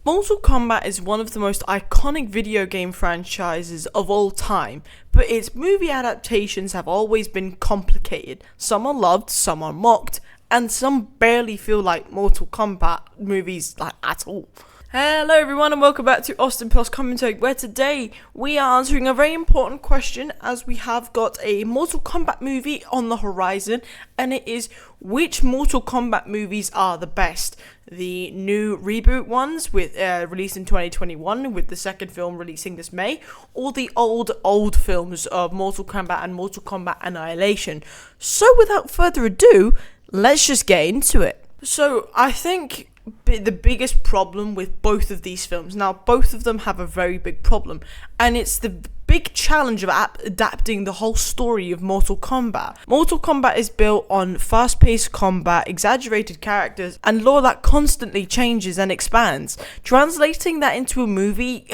Mortal Kombat is one of the most iconic video game franchises of all time, but its movie adaptations have always been complicated. Some are loved, some are mocked, and some barely feel like Mortal Kombat movies at all. Hello everyone and welcome back to AustinPlus Commentary, where today we are answering a very important question as we have got a Mortal Kombat movie on the horizon, and it is which Mortal Kombat movies are the best? The new reboot ones with released in 2021 with the second film releasing this May, or the old films of Mortal Kombat and Mortal Kombat Annihilation. So without further ado, let's just get into it. So I think the biggest problem with both of these films, now both of them have a very big problem, and it's the big challenge of adapting the whole story of Mortal Kombat. Mortal Kombat is built on fast-paced combat, exaggerated characters, and lore that constantly changes and expands. Translating that into a movie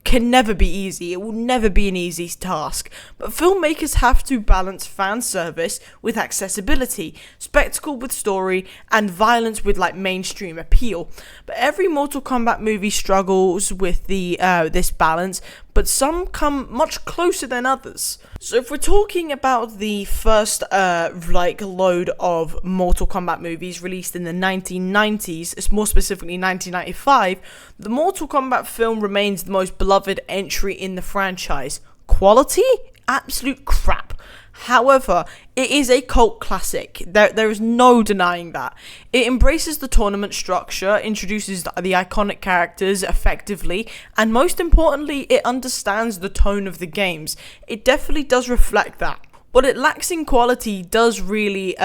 can never be easy. It will never be an easy task. But filmmakers have to balance fan service with accessibility, spectacle with story, and violence with mainstream appeal. But every Mortal Kombat movie struggles with this balance, but some come much closer than others. So if we're talking about the first load of Mortal Kombat movies released in the 1990s, more specifically 1995, the Mortal Kombat film remains the most beloved entry in the franchise. Quality? Absolute crap. However, it is a cult classic. There is no denying that. It embraces the tournament structure, introduces the iconic characters effectively, and most importantly, it understands the tone of the games. It definitely does reflect that. What it lacks in quality does really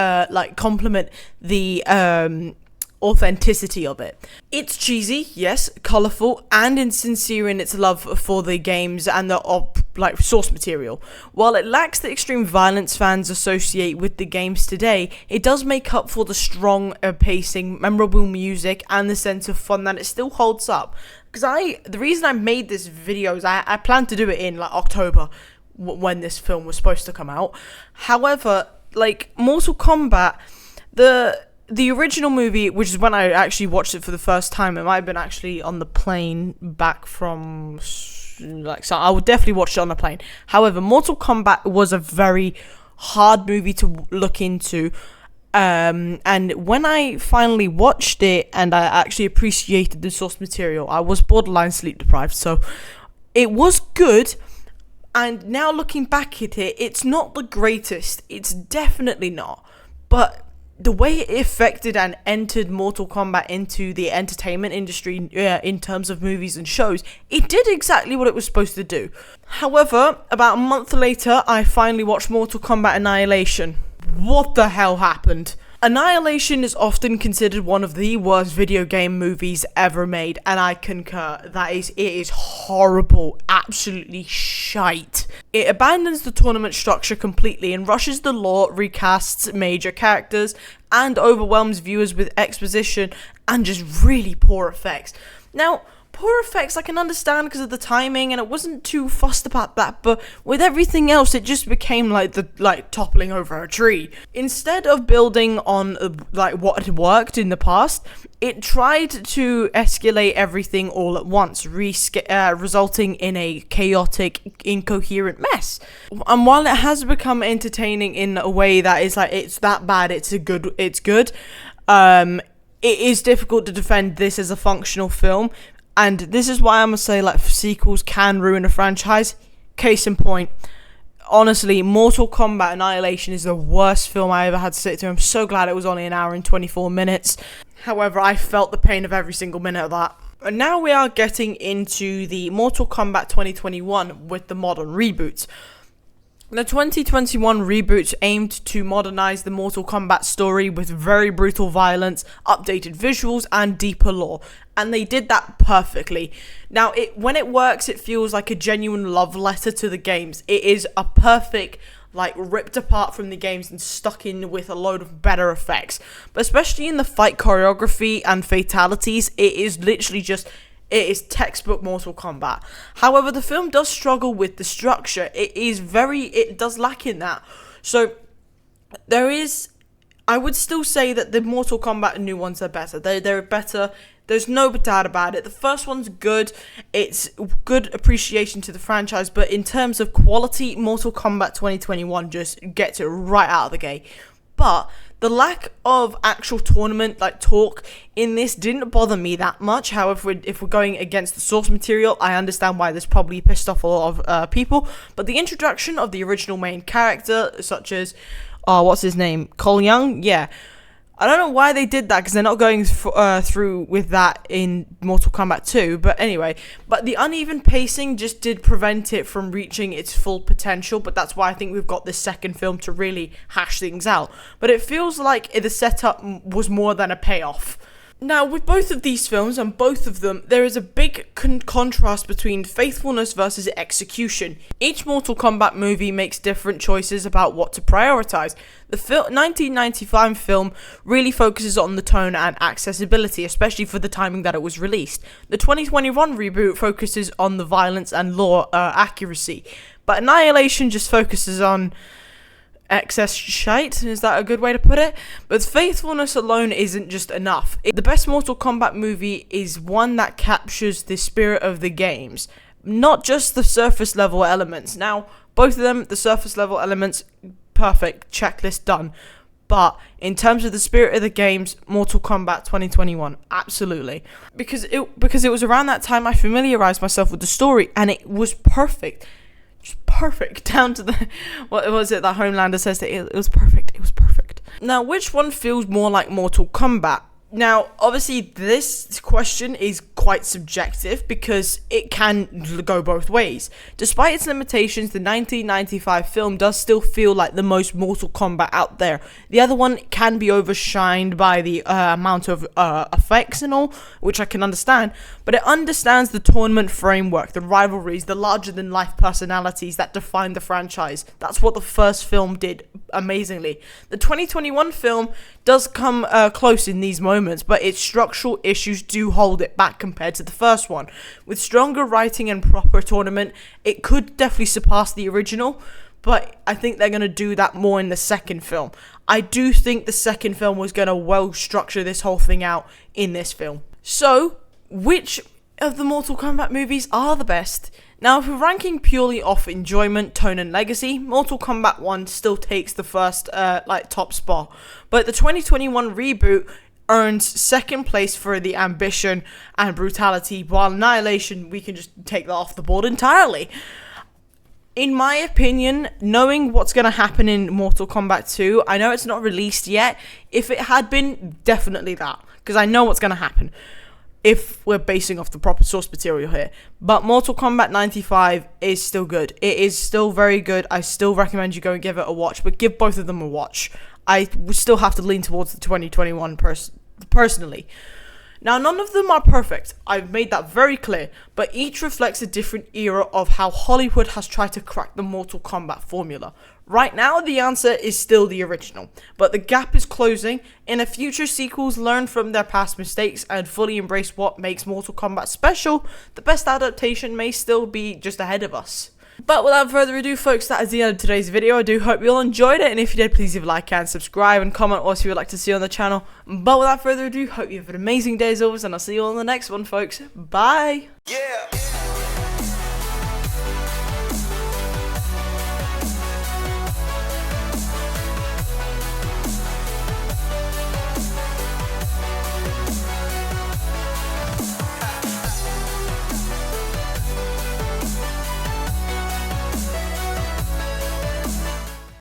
complement the authenticity of it. It's cheesy, yes, colourful, and insincere in its love for the games and the source material. While it lacks the extreme violence fans associate with the games today, it does make up for the strong pacing, memorable music, and the sense of fun that it still holds up. Because the reason I made this video is I planned to do it in October when this film was supposed to come out. However, Mortal Kombat, the original movie, which is when I actually watched it for the first time, it might have been actually on the plane back from, so I would definitely watch it on the plane. However, Mortal Kombat was a very hard movie to look into, and when I finally watched it and I actually appreciated the source material, I was borderline sleep deprived, so it was good. And now looking back at it, it's not the greatest, it's definitely not, but the way it affected and entered Mortal Kombat into the entertainment industry in terms of movies and shows, it did exactly what it was supposed to do. However, about a month later, I finally watched Mortal Kombat Annihilation. What the hell happened? Annihilation is often considered one of the worst video game movies ever made, and I concur. It is horrible, absolutely shite. It abandons the tournament structure completely and rushes the lore, recasts major characters, and overwhelms viewers with exposition and just really poor effects. Now, poor effects I can understand because of the timing, and it wasn't too fussed about that, but with everything else it just became like toppling over a tree. Instead of building on what had worked in the past, it tried to escalate everything all at once, resulting in a chaotic, incoherent mess. And while it has become entertaining in a way that is it's that bad, it's good, it is difficult to defend this as a functional film. And this is why I'm going to say sequels can ruin a franchise. Case in point, honestly, Mortal Kombat Annihilation is the worst film I ever had to sit through. I'm so glad it was only an hour and 24 minutes. However, I felt the pain of every single minute of that. And now we are getting into the Mortal Kombat 2021 with the modern reboots. The 2021 reboots aimed to modernize the Mortal Kombat story with very brutal violence, updated visuals, and deeper lore. And they did that perfectly. Now, when it works, it feels like a genuine love letter to the games. It is a perfect, ripped apart from the games and stuck in with a load of better effects. But especially in the fight choreography and fatalities, it is literally it is textbook Mortal Kombat. However, the film does struggle with the structure. It does lack in that. So, I would still say that the Mortal Kombat new ones are better. They're better. There's no doubt about it. The first one's good. It's good appreciation to the franchise, but in terms of quality, Mortal Kombat 2021 just gets it right out of the gate. But the lack of actual tournament talk in this didn't bother me that much. However, if we're going against the source material, I understand why this probably pissed off a lot of people. But the introduction of the original main character, such as what's his name, Cole Young, yeah. I don't know why they did that, because they're not going through with that in Mortal Kombat 2. But anyway, the uneven pacing just did prevent it from reaching its full potential. But that's why I think we've got this second film to really hash things out. But it feels like the setup was more than a payoff. Now, with both of these films, and both of them, there is a big contrast between faithfulness versus execution. Each Mortal Kombat movie makes different choices about what to prioritize. The 1995 film really focuses on the tone and accessibility, especially for the timing that it was released. The 2021 reboot focuses on the violence and lore accuracy. But Annihilation just focuses on excess shite, is that a good way to put it? But faithfulness alone isn't just enough. The best Mortal Kombat movie is one that captures the spirit of the games, not just the surface level elements. Now, both of them, the surface level elements, perfect, checklist done. But in terms of the spirit of the games, Mortal Kombat 2021, absolutely. Because it was around that time I familiarized myself with the story, and it was perfect. Just perfect, down to the, what was it that Homelander says, that it was perfect, it was perfect. Now, which one feels more like Mortal Kombat? Now, obviously, this question is quite subjective because it can go both ways. Despite its limitations, the 1995 film does still feel like the most Mortal Kombat out there. The other one can be overshined by the amount of effects and all, which I can understand, but it understands the tournament framework, the rivalries, the larger-than-life personalities that define the franchise. That's what the first film did amazingly. The 2021 film does come close in these moments, but its structural issues do hold it back compared to the first one. With stronger writing and proper tournament, it could definitely surpass the original, but I think they're going to do that more in the second film. I do think the second film was going to well structure this whole thing out in this film. So, which of the Mortal Kombat movies are the best? Now, if we're ranking purely off enjoyment, tone, and legacy, Mortal Kombat 1 still takes the first, top spot. But the 2021 reboot earns second place for the ambition and brutality, while Annihilation, we can just take that off the board entirely. In my opinion, knowing what's going to happen in Mortal Kombat 2, I know it's not released yet. If it had been, definitely that, because I know what's going to happen. If we're basing off the proper source material here. But Mortal Kombat 95 is still good. It is still very good. I still recommend you go and give it a watch, but give both of them a watch. I would still have to lean towards the 2021 personally. Now, none of them are perfect. I've made that very clear, but each reflects a different era of how Hollywood has tried to crack the Mortal Kombat formula. Right now, the answer is still the original, but the gap is closing. In a future, sequels learn from their past mistakes and fully embrace what makes Mortal Kombat special. The best adaptation may still be just ahead of us. But without further ado, folks, that is the end of today's video. I do hope you all enjoyed it, and if you did, please leave a like and subscribe and comment what you would like to see on the channel. But without further ado, hope you have an amazing day as always, and I'll see you all in the next one, folks. Bye! Yeah.